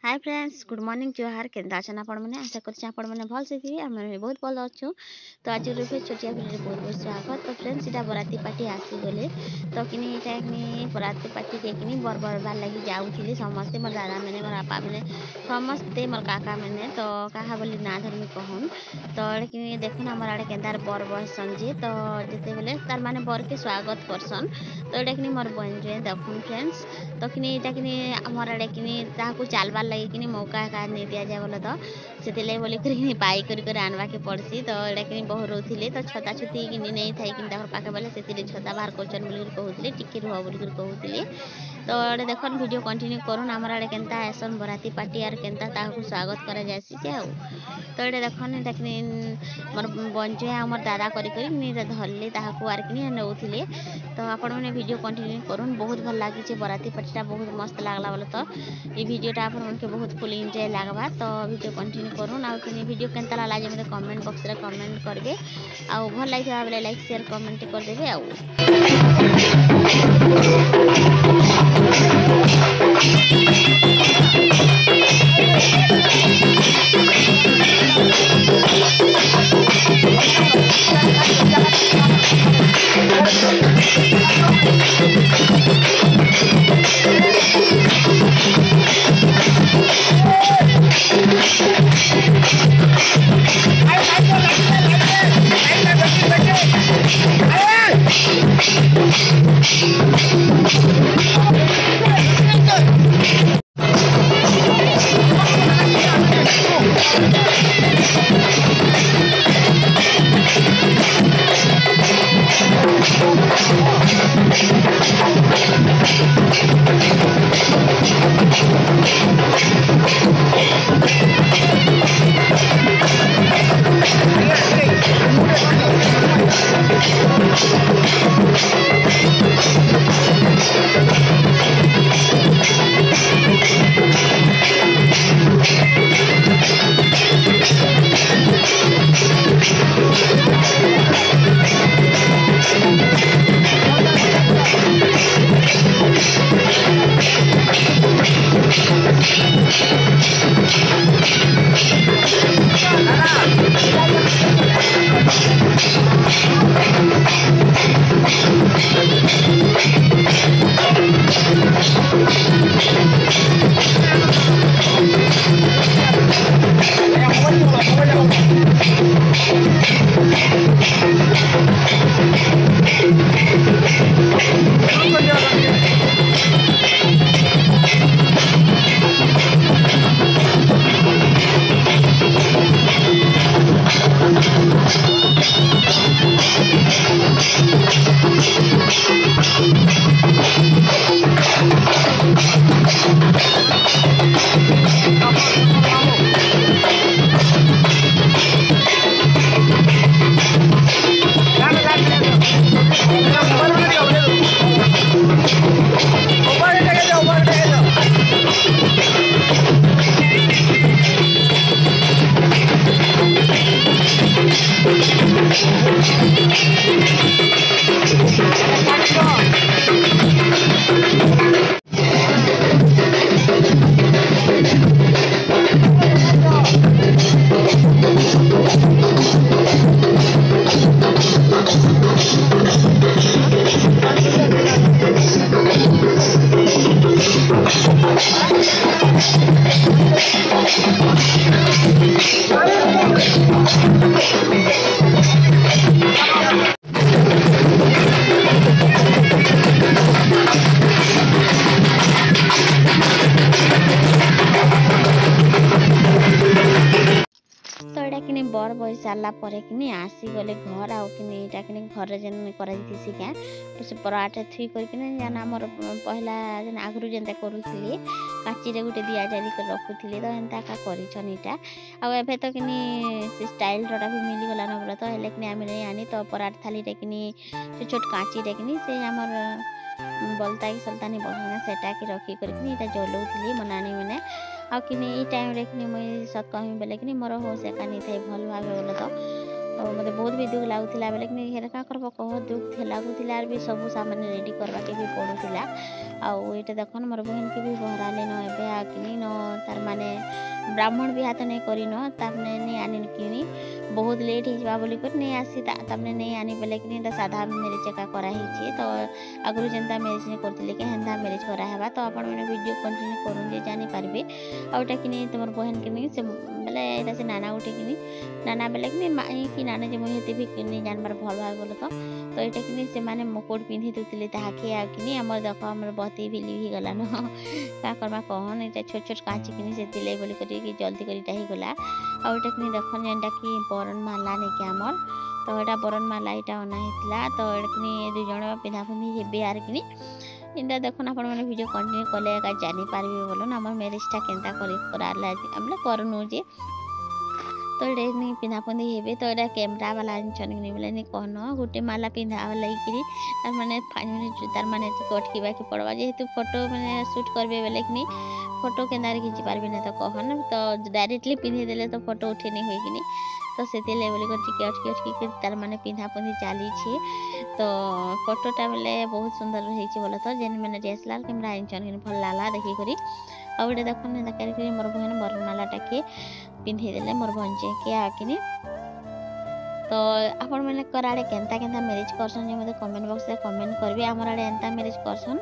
Hi friends, good morning जोहार केंदा अछन आपण मैंने आशा करछि आपण मैंने भल से थी आम बहुत भल अच्छु। तो आज फिर छोटिया भिडियो बहुत बहुत स्वागत। तो फ्रेंड्स इटा बराती पार्टी आसी गले तो किनी इटा किनी बराती पार्टी रे किनी बरबार लगी जाउथिले समस्ते मोर दादा मैंने मोर आपा मैंने समस्ते मोर काका मैंने तो काहा बोली ना धर्मी कहन तो एडे किनी देखुन हमर आडे केंदार बर बसन जे तो जेते बेले तार माने बर के स्वागत करसन। तो एडे किनी मोर बन जे देखुन फ्रेंड्स तो किनी इटा किनी हमर आडे किनी ताहाकू चालबार लगी किनी मौका का नहीं दिया जाए बोले तो से बोले कि पाई कर आनवा के पड़सी। तो एडा कि बहुत रोले तो छता छुती कि नहीं थी कि पाखे बोले से छता बाहर कर बोल कहते टिके रुह बोल कहते। तो एडे देख वीडियो कंटिन्यू करूँ आमर आड़े केन्ता आसन बराती पार्टी आर केन्ता ताकू स्वागत करा जासी जे आउ। तो एडे देखन एटा कि मोर बंजे आ मोर दादा करी धरले ताकू आर कि नौले। तो आपण मैंने वीडियो कंटिन्यू करूँ बहुत भल लगी बराती पार्टीटा बहुत मस्त लगला बोले। तो ये वीडियोटा आप बहुत फुल एंजॉय लगवा। तो वीडियो कंटिन्यू करूँ आ वीडियो केन्ता लागला जे मते कमेंट बॉक्स रे कमेंट करबे आ भल लगी बेले लाइक शेयर कमेंट करदेबे आ। घर बही सारा पर कि आसीगले घर आउ कि इटा कि घर जेन करासी क्या तो से पराठे थुई करके जान आम पहला जेन आगु जेनता करूली काची गोटे दिया जारी कर रखुली तो एंता का करछन इटा आबे तो कि से स्टाइल टा भी मिलीगला न बोला तो हेल्ले कि आम नहीं आनी तो पराठ थाली टे कि छोट काची टे कि से आमर बलता कि सलतानी बसना सेटा कि रखी करके जलाऊली मो नानी मैंने आ कि टाइम रे कि मुई सत कहमी बेले कि मोर होश एका नहीं थे भल भाव बोले तो मत बहुत भी दुख लगुला बेले कि हेर क्या करब कह दुख लगुला भी सब सामान रेडी करवा के भी पड़ूला आउ ये देखन मोर बहन के भी बहराले न एबे आ कि न तार माने ब्राह्मण भी हाथ नहीं करी न तारने नहीं आनी कि बहुत लेट हो बोली कर नहीं आसी तारने नहीं आनी बोले कि साधा मेरेज एका कराई तो आगु जेनता मेरेज नहीं करते कि हेन्ता मेरेज करावा तो आपण मैंने वीडियो कंटिन्यू करूँ जानीपारे आउटा कि तुम बहन कि से बोले यहाँ से नाना उठे कि नाना बेले कि माई कि नाना जे मुझे भी कि जानबार भल भाव बोले तो यहाँ कि से मैंने मुकुट पिंधि दूसरे ताकि आ कि आम देख आम बती भी लिगला न क्या करवा कहन ये छोट छोट काची कि से बोली कर जल्दी कर गला आउटा कि देखन जेनटा कि बरन माला नहीं कि आमर तो यहाँ बरन माला यहाँ अना होता तो ये दुई जन पिंधा पिंधि हे यार कि इनटा देखो आप वीडियो कंटिन्यू कले जानीपारे बोलो आम मेरेजटा केन्ता कर करनु जे तो ये पिंधा पिंधि हे तो यहाँ कैमरा वाला आनछन बोले कहन गोटे माला पिंधा लगे तार मैंने 5 मिनट तार मैंने अटकवा के पड़वा जेहेतु फोटो मैंने शूट करबे बेले कि फोटो केन्दार खींची पार्बे ना तो कहन तो डायरेक्टली पिंधि देले तो फोटो उठे नहीं हुए कि तो से बोली अटकी तार मैंने पिंधा पिंधि चली तो फोटोटा बेले बहुत सुंदर रही बोले तो जेन मैंने डीएसएलआर कैमरा आनछन भल लागला देखी करी आ गए देखन मोर बहन बरमाला टाके पिंधि देले मोर भंजे के आकिनी तो आपण मैंने कराड़े केन्ता केन्ता मेरेज करसन जे मते कमेंट बॉक्स में कमेंट करबे हमर आड़े एंता मेरेज करसन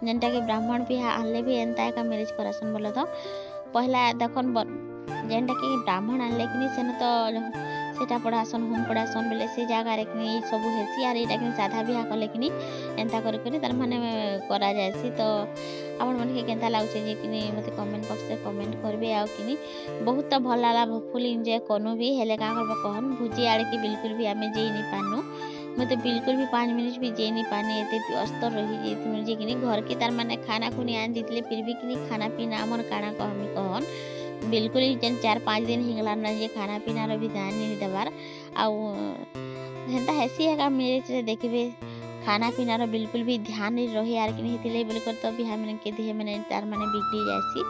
जेनटा के ब्राह्मण भी आनले भी एंता का मेरेज करसन बोले तो पहला देखन जेनटा कि ब्राह्मण आनले कि सेन तो सेटा पढ़ासन होम पढ़ासन बेले से जगार कि सब हेसी आर यहाँ कि साधा बिहा कले कि एंता तार माने करा जासी तो आपण मन केन्ता लागुचे जे कि मते कमेंट बॉक्स में कमेंट करबे आ कि बहुत तो भल लागला फुल एंजॉय कनु भी हेले का करबो कहन भुजी आड़ के बिल्कुल भी आमे जेई नहीं पानु मते बिल्कुल भी 5 मिनट भी जेई नहीं पाने एते व्यस्त रही जेतु जे कि घर के तार माने खाना खुनी आन दितले फिर भी कि खाना पीना हमर काना कहमी कहन बिल्कुल ही जेन 4-5 दिन हिंगला ना जे खाना पीना रो भी ध्यान नहीं देवार आउ हेन्ता हेसी है मेरेज रे देखबे खाना पीना रो बिल्कुल भी ध्यान नहीं रही यार कि नहीं बोले कर तो बिहा मैंने के दिहे मैंने तार माने बिगड़ी जासी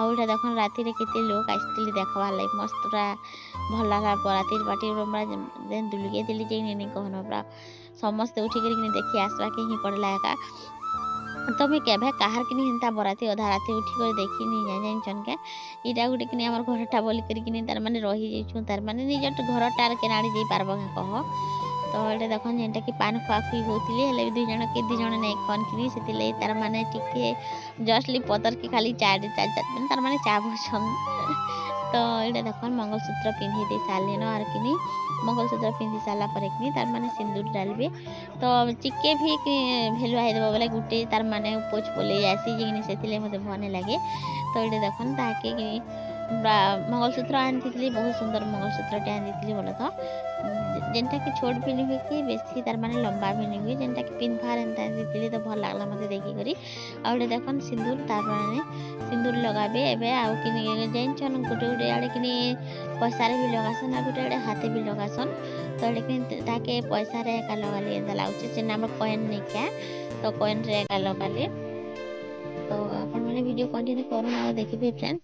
आउ एटा देखन राति रे केते लोग आइसतिले देखवा लाई मस्त पूरा भल लागला बराती पार्टी रोमरा जेन दुलगे दिली जे नहीं कहन पूरा समस्त उठी कर देखि आसवा के ही पड़ला का तो मैं केभे कहार कि हेन्ता बराती अधा राति उठी कर देखी नहीं जान के इटा गुटे कि आम घरटा बोली कर तार माने रही जाइछु तार माने निज घरटार केनाड़ी जाई पारबो कह तो ये देखन जेनटा कि पान खुआ खुई होतिले हेले दुई जन के दुई जन नहीं खन कि से तार माने टिके जस्टली पतर के खाली चार तार माने चा भूछन तो ये देखन मंगलसूत्र पिंधि दे सारे न आर कि मंगलसूत्र पिंधि सारा पर कि तार माने सिंदूर डालबे तो चिके भी भेलुआ हे देबो बोले गुटे तार माने पोछ बोले आसी जे से मते भने लगे तो ये देखन ताके कि मंगलसूत्र आनी बहुत सुंदर मंगलसूत्र आनी बोले तो जेनटा कि छोट भी नहीं हुए कि बेसी तार माने लंबा भी नहीं हुए जेनटा कि पिन्भार एंता दी तो भल लागला मते देखी करी आ देखन सिंदूर तार माने सिंदूर लगाबे एबे आउ कि जाइन गोटे गोटे आड़े कि पैसा भी लगासन आ गोटे आड़े हाथे भी लगासन तो लेकिन ताके पैसा रे एका लगाले एंता लागुचे से नाम कॉइन नहीं क्या तो कॉइन रे एका लगाले तो अपन माने वीडियो कंटिन्यू करन आ देखिबे फ्रेंड्स